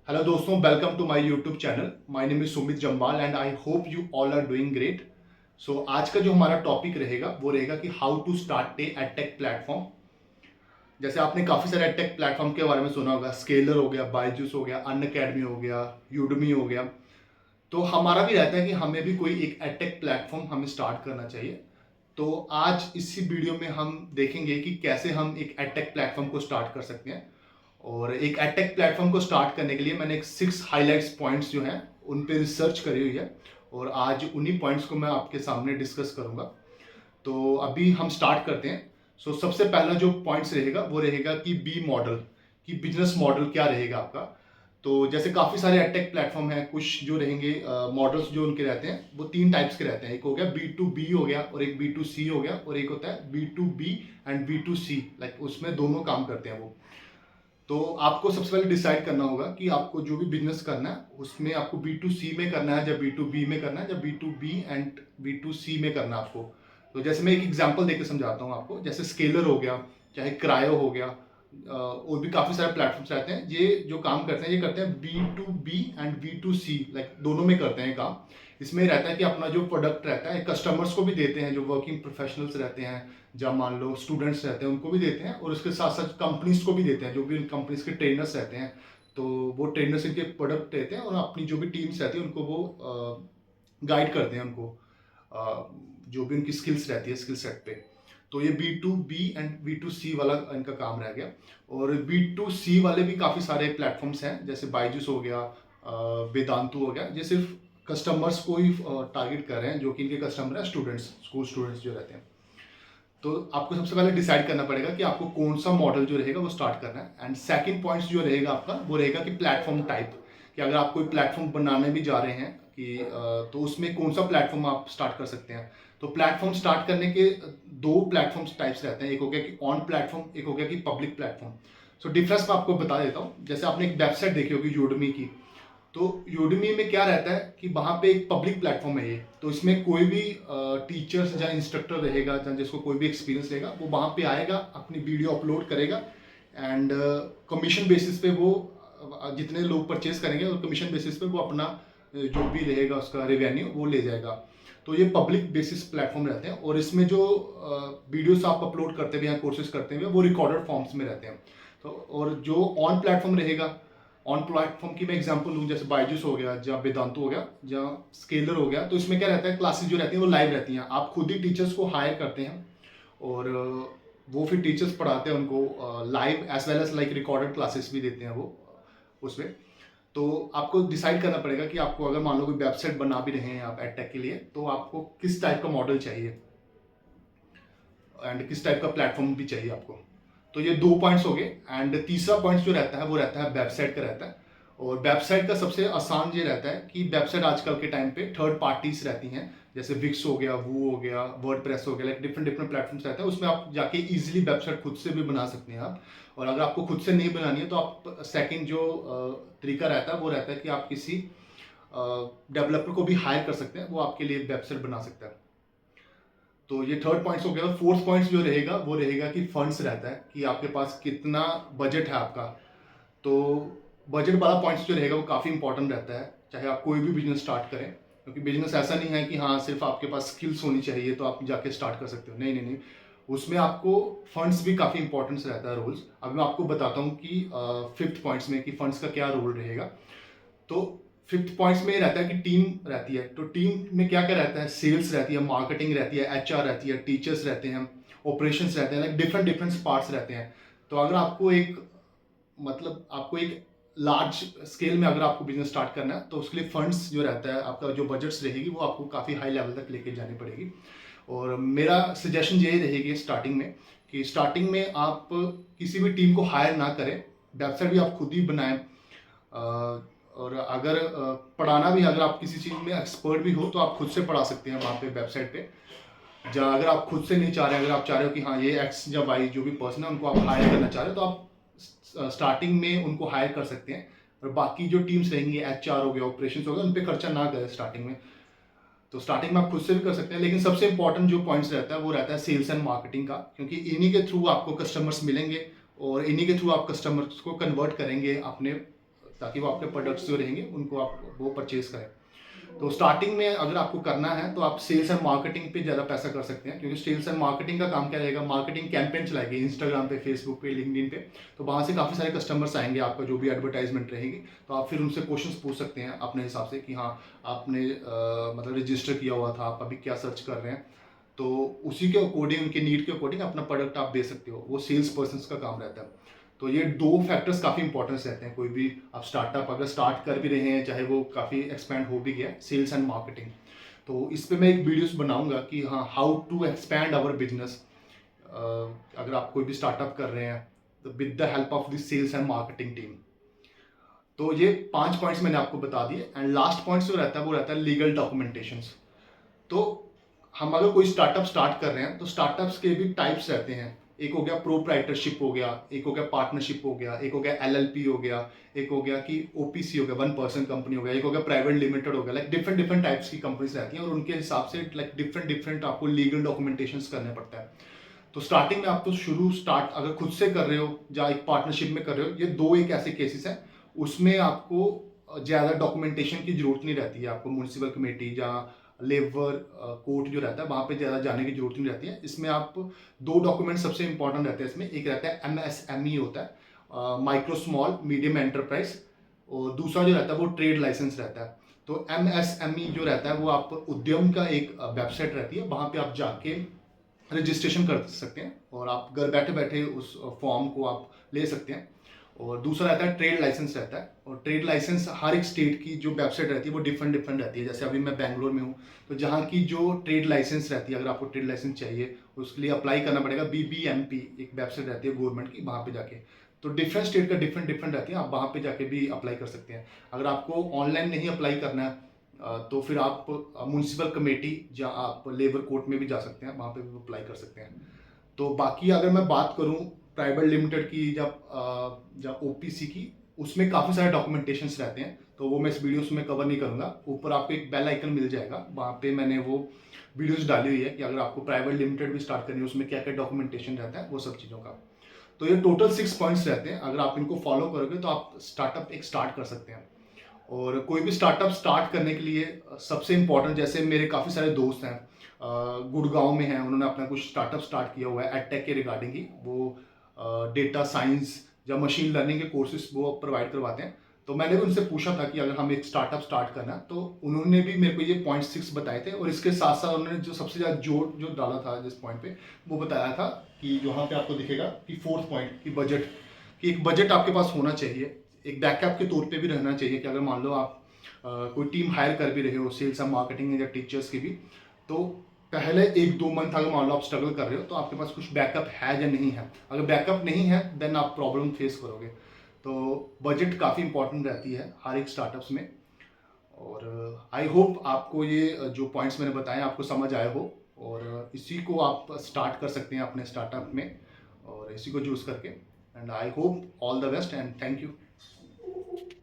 Hello दोस्तों, welcome to my YouTube channel. My name is Sumit Jambal and I hope you all are doing great. So आज का जो हमारा topic रहेगा वो रहेगा कि how to start a edtech platform. जैसे आपने काफ़ी सारे एडटेक प्लेटफॉर्म के बारे में सुना होगा, स्केलर हो गया, बायजूस हो गया, अनअकैडमी हो गया, यूडमी हो गया। तो हमारा भी रहता है कि हमें भी कोई एक एडटेक प्लेटफॉर्म हमें स्टार्ट करना चाहिए। तो आज इसी वीडियो में हम देखेंगे कि कैसे हम एक एडटेक प्लेटफॉर्म को स्टार्ट कर सकते हैं। और एक एडटेक प्लेटफॉर्म को स्टार्ट करने के लिए मैंने एक 6 हाइलाइट्स पॉइंट्स जो हैं उन पे रिसर्च करी हुई है और आज उन्हीं पॉइंट्स को मैं आपके सामने डिस्कस करूंगा। तो अभी हम स्टार्ट करते हैं। सबसे पहला जो पॉइंट्स रहेगा वो रहेगा कि बी मॉडल, कि बिजनेस मॉडल क्या रहेगा आपका। तो जैसे काफ़ी सारे एडटेक प्लेटफॉर्म हैं, कुछ जो रहेंगे मॉडल्स जो उनके रहते हैं वो 3 टाइप्स के रहते हैं। एक हो गया B2B हो गया, और एक B2C हो गया, और एक होता है B2B एंड B2C, लाइक उसमें दोनों काम करते हैं वो। तो आपको सबसे पहले डिसाइड करना होगा कि आपको जो भी बिजनेस करना है उसमें आपको B2C में करना है या B2B में करना है या B2B एंड B2C में करना है आपको। तो जैसे मैं एक एग्जांपल देकर समझाता हूँ आपको। जैसे स्केलर हो गया, चाहे क्रायो हो गया, और भी काफ़ी सारे प्लेटफॉर्म्स रहते हैं। ये जो काम करते हैं ये करते हैं B2B एंड B2C, लाइक दोनों में करते हैं काम। इसमें रहता है कि अपना जो प्रोडक्ट रहता है कस्टमर्स को भी देते हैं, जो वर्किंग प्रोफेशनल्स रहते हैं, जब मान लो स्टूडेंट्स रहते हैं उनको भी देते हैं, और उसके साथ साथ कंपनीज को भी देते हैं, जो भी कंपनीज के ट्रेनर्स रहते हैं। तो वो ट्रेनर्स इनके प्रोडक्ट देते हैं और अपनी जो भी टीम्स रहती है उनको वो गाइड करते हैं उनको, जो भी उनकी स्किल्स रहती है स्किल सेट पे। तो ये B2B एंड B2C वाला इनका काम रह गया। और B2C वाले भी काफ़ी सारे प्लेटफॉर्म्स हैं, जैसे बायजूस हो गया, वेदांतु हो गया। ये सिर्फ कस्टमर्स को ही टारगेट कर रहे हैं, जो कि इनके कस्टमर है स्टूडेंट्स, स्कूल स्टूडेंट्स जो रहते हैं। तो आपको सबसे पहले डिसाइड करना पड़ेगा कि आपको कौन सा मॉडल जो रहेगा वो स्टार्ट करना है। एंड सेकंड पॉइंट्स जो रहेगा आपका वो रहेगा कि प्लेटफॉर्म टाइप, कि अगर आप कोई प्लेटफॉर्म बनाने भी जा रहे हैं कि तो उसमें कौन सा प्लेटफॉर्म आप स्टार्ट कर सकते हैं। तो प्लेटफॉर्म स्टार्ट करने के दो प्लेटफॉर्म्स टाइप्स रहते हैं। एक हो गया कि ऑन प्लेटफॉर्म, एक हो गया कि पब्लिक प्लेटफॉर्म। डिफरेंस मैं आपको बता देता हूँ। जैसे आपने एक वेबसाइट देखी होगी यूडमी की। तो यूडमी में क्या रहता है कि वहाँ पे एक पब्लिक प्लेटफॉर्म है ये। तो इसमें कोई भी टीचर्स या इंस्ट्रक्टर रहेगा या जिसको कोई भी एक्सपीरियंस रहेगा वो वहाँ पे आएगा, अपनी वीडियो अपलोड करेगा, एंड कमीशन बेसिस पे वो जितने लोग परचेज करेंगे और कमीशन बेसिस पे वो अपना जो भी रहेगा उसका रेवेन्यू वो ले जाएगा। तो ये पब्लिक बेसिस प्लेटफॉर्म रहते हैं, और इसमें जो वीडियोस आप अपलोड करते हुए या कोर्सेज करते हुए वो रिकॉर्डेड फॉर्म्स में रहते हैं। तो और जो ऑन प्लेटफॉर्म रहेगा, ऑन प्लेटफॉर्म की मैं एग्जांपल लूँ, जैसे बायजूस हो गया या वेदांतु हो गया या स्केलर हो गया, तो इसमें क्या रहता है, क्लासेस जो रहती हैं वो लाइव रहती हैं। आप खुद ही टीचर्स को हायर करते हैं और वो फिर टीचर्स पढ़ाते हैं उनको live as well as like recorded classes भी देते हैं वो उसमें। तो आपको डिसाइड करना पड़ेगा कि आपको अगर मान लो कोई वेबसाइट बना भी रहे हैं आप एडटेक के लिए, तो आपको किस टाइप का मॉडल चाहिए एंड किस टाइप का प्लेटफॉर्म भी चाहिए आपको। तो ये दो पॉइंट्स हो गए। एंड तीसरा पॉइंट जो रहता है वो रहता है वेबसाइट का रहता है। और वेबसाइट का सबसे आसान ये रहता है कि वेबसाइट आजकल के टाइम पे थर्ड पार्टीज रहती हैं, जैसे विक्स हो गया, वू हो गया, वर्डप्रेस हो गया, लाइक डिफरेंट डिफरेंट प्लेटफॉर्म्स रहते हैं। उसमें आप जाके इजीली वेबसाइट खुद से भी बना सकते हैं आप। और अगर आपको खुद से नहीं बनानी है तो आप सेकंड जो तरीका रहता है वो रहता है कि आप किसी डेवलपर को भी हायर कर सकते हैं, वो आपके लिए वेबसाइट बना सकता है। तो ये थर्ड पॉइंट्स हो गया। और फोर्थ पॉइंट्स जो रहेगा वो रहेगा कि फंड्स रहता है, कि आपके पास कितना बजट है आपका। तो बजट वाला पॉइंट्स जो रहेगा वो काफ़ी इंपॉर्टेंट रहता है, चाहे आप कोई भी बिजनेस स्टार्ट करें। क्योंकि बिजनेस ऐसा नहीं है कि हाँ सिर्फ आपके पास स्किल्स होनी चाहिए तो आप जाके स्टार्ट कर सकते हो, नहीं नहीं नहीं। उसमें आपको फंड्स भी काफ़ी इंपॉर्टेंस रहता है, रोल्स। अभी मैं आपको बताता हूँ कि फिफ्थ पॉइंट्स में कि फंड्स का क्या रोल रहेगा। तो फिफ्थ पॉइंट्स में ये रहता है कि टीम रहती है। तो टीम में क्या क्या रहता है, सेल्स रहती है, मार्केटिंग रहती है, एचआर रहती है, टीचर्स रहते हैं, ऑपरेशंस रहते हैं, लाइक डिफरेंट डिफरेंट पार्ट्स रहते हैं। तो अगर आपको एक मतलब आपको एक लार्ज स्केल में अगर आपको बिजनेस स्टार्ट करना है तो उसके लिए फंड्स जो रहता है, आपका जो बजट्स रहेगी वो आपको काफ़ी हाई लेवल तक लेके जानी पड़ेगी। और मेरा सजेशन यही रहेगी स्टार्टिंग में, कि स्टार्टिंग में आप किसी भी टीम को हायर ना करें, वेबसाइट भी आप खुद ही बनाएं। और अगर पढ़ाना भी, अगर आप किसी चीज़ में एक्सपर्ट भी हो तो आप खुद से पढ़ा सकते हैं वहाँ पे वेबसाइट पे। या अगर आप खुद से नहीं चाह रहे, अगर आप चाह रहे हो कि हाँ ये एक्स या वाई जो भी पर्सन है उनको आप हायर करना चाह रहे हो, तो आप स्टार्टिंग में उनको हायर कर सकते हैं। और बाकी जो टीम्स रहेंगी, एचआर हो गया, ऑपरेशंस हो गया, उन पर खर्चा ना करें स्टार्टिंग में। तो स्टार्टिंग में आप खुद से भी कर सकते हैं, लेकिन सबसे इंपॉर्टेंट जो पॉइंट्स रहता है वो रहता है सेल्स एंड मार्केटिंग का, क्योंकि इन्हीं के थ्रू आपको कस्टमर्स मिलेंगे और इन्हीं के थ्रू आप कस्टमर्स को कन्वर्ट करेंगे अपने ताकि वो आपके प्रोडक्ट्स जो रहेंगे उनको आप वो परचेज करें। तो स्टार्टिंग में अगर आपको करना है तो आप सेल्स एंड मार्केटिंग पे ज़्यादा पैसा कर सकते हैं, क्योंकि सेल्स एंड मार्केटिंग का काम क्या रहेगा, मार्केटिंग कैंपेन चलाएगी इंस्टाग्राम पे, फेसबुक पे, लिंक्डइन पे। तो वहाँ से काफ़ी सारे कस्टमर्स आएंगे, आपका जो भी एडवर्टाइजमेंट रहेगी, तो आप फिर उनसे क्वेश्चंस पूछ सकते हैं अपने हिसाब से कि हाँ आपने मतलब रजिस्टर किया हुआ था, आप अभी क्या सर्च कर रहे हैं, तो उसी के अकॉर्डिंग, उनके नीड के अकॉर्डिंग अपना प्रोडक्ट आप दे सकते हो। वो सेल्स पर्सन का काम रहता है। तो ये दो फैक्टर्स काफ़ी इंपॉर्टेंस रहते हैं। कोई भी आप स्टार्टअप अगर स्टार्ट कर भी रहे हैं, चाहे वो काफ़ी एक्सपेंड हो भी गया, सेल्स एंड मार्केटिंग। तो इस पे मैं एक वीडियोस बनाऊंगा कि हाँ how to expand our business. अगर आप कोई भी स्टार्टअप कर रहे हैं तो with the help of the sales and marketing team. तो ये 5 पॉइंट्स मैंने आपको बता दिए। एंड लास्ट पॉइंट जो रहता है वो रहता है लीगल डॉक्यूमेंटेशंस। तो हम अगर कोई स्टार्टअप स्टार्ट कर रहे हैं तो स्टार्टअप्स के भी टाइप्स रहते हैं। एक हो गया प्रोप्राइटरशिप हो गया, एक हो गया पार्टनरशिप हो गया, एक हो गया एलएलपी हो गया, एक हो गया कि ओपीसी हो गया, वन पर्सन कंपनी हो गया, एक हो गया प्राइवेट लिमिटेड हो गया। लाइक डिफरेंट डिफरेंट टाइप्स की कंपनीज रहती हैं और उनके हिसाब से लाइक डिफरेंट डिफरेंट आपको लीगल डॉक्यूमेंटेशन करने पड़ता है। तो स्टार्टिंग में आप तो स्टार्ट अगर खुद से कर रहे हो या एक पार्टनरशिप में कर रहे हो, ये दो एक ऐसे केसेस हैं उसमें आपको ज़्यादा डॉक्यूमेंटेशन की जरूरत नहीं रहती है। आपको म्यूनसिपल कमेटी या लेबर कोर्ट जो रहता है वहाँ पे ज़्यादा जाने की जरूरत नहीं रहती है। इसमें आप दो डॉक्यूमेंट सबसे इंपॉर्टेंट रहते हैं इसमें। एक रहता है एमएसएमई होता है, माइक्रो स्मॉल मीडियम एंटरप्राइज, और दूसरा जो रहता है वो ट्रेड लाइसेंस रहता है। तो एमएसएमई जो रहता है वो आप उद्यम का एक वेबसाइट रहती है, वहाँ पे आप जाके रजिस्ट्रेशन कर सकते हैं और आप घर बैठे बैठे उस फॉर्म को आप ले सकते हैं। और दूसरा रहता है ट्रेड लाइसेंस रहता है। और ट्रेड लाइसेंस हर एक स्टेट की जो वेबसाइट रहती है वो डिफरेंट डिफरेंट रहती है। जैसे अभी मैं बेंगलोर में हूँ, तो जहाँ की जो ट्रेड लाइसेंस रहती है, अगर आपको ट्रेड लाइसेंस चाहिए उसके लिए अप्लाई करना पड़ेगा। बीबीएमपी एक वेबसाइट रहती है गवर्नमेंट की, वहाँ पे जाके। तो डिफरेंट स्टेट का डिफरेंट डिफरेंट रहती है, आप वहाँ पे जाके भी अप्लाई कर सकते हैं। अगर आपको ऑनलाइन नहीं अप्लाई करना है तो फिर आप म्यूनसिपल कमेटी या आप लेबर कोर्ट में भी जा सकते हैं, वहाँ पे भी अप्लाई कर सकते हैं। तो बाकी अगर मैं बात करूँ प्राइवेट लिमिटेड की या ओपीसी की, उसमें काफ़ी सारे डॉक्यूमेंटेशंस रहते हैं, तो वो मैं इस वीडियोस में कवर नहीं करूँगा। ऊपर आपको एक बेल आइकन मिल जाएगा, वहाँ पे मैंने वो वीडियोस डाली हुई है कि अगर आपको प्राइवेट लिमिटेड भी स्टार्ट करनी है उसमें क्या क्या डॉक्यूमेंटेशन रहता है, वो सब चीज़ों का। तो ये टोटल 6 पॉइंट्स रहते हैं। अगर आप इनको फॉलो करोगे तो आप स्टार्टअप एक स्टार्ट कर सकते हैं। और कोई भी स्टार्टअप स्टार्ट करने के लिए सबसे इम्पोर्टेंट, जैसे मेरे काफ़ी सारे दोस्त हैं गुड़गांव में हैं, उन्होंने अपना कुछ स्टार्टअप स्टार्ट किया हुआ है एडटेक के रिगार्डिंग ही। वो डेटा साइंस या मशीन लर्निंग के कोर्सेज वो प्रोवाइड करवाते हैं। तो मैंने भी उनसे पूछा था कि अगर हम एक स्टार्टअप स्टार्ट करना, तो उन्होंने भी मेरे को ये पॉइंट 6 बताए थे। और इसके साथ साथ उन्होंने जो सबसे ज़्यादा जोर जो डाला था जिस पॉइंट पे, वो बताया था कि वहाँ पे आपको दिखेगा कि 4th पॉइंट की बजट, कि एक बजट आपके पास होना चाहिए, एक बैकअप के तौर पे भी रहना चाहिए कि अगर मान लो आप कोई टीम हायर कर भी रहे हो सेल्स एंड मार्केटिंग या टीचर्स की भी, तो पहले 1-2 मंथ अगर मान लो आप स्ट्रगल कर रहे हो तो आपके पास कुछ बैकअप है या नहीं है। अगर बैकअप नहीं है देन आप प्रॉब्लम फेस करोगे। तो बजट काफ़ी इंपॉर्टेंट रहती है हर एक स्टार्टअप्स में। और आई होप आपको ये जो पॉइंट्स मैंने बताए आपको समझ आए हो, और इसी को आप स्टार्ट कर सकते हैं अपने स्टार्टअप में, और इसी को चूज़ करके। And I hope all the best and thank you.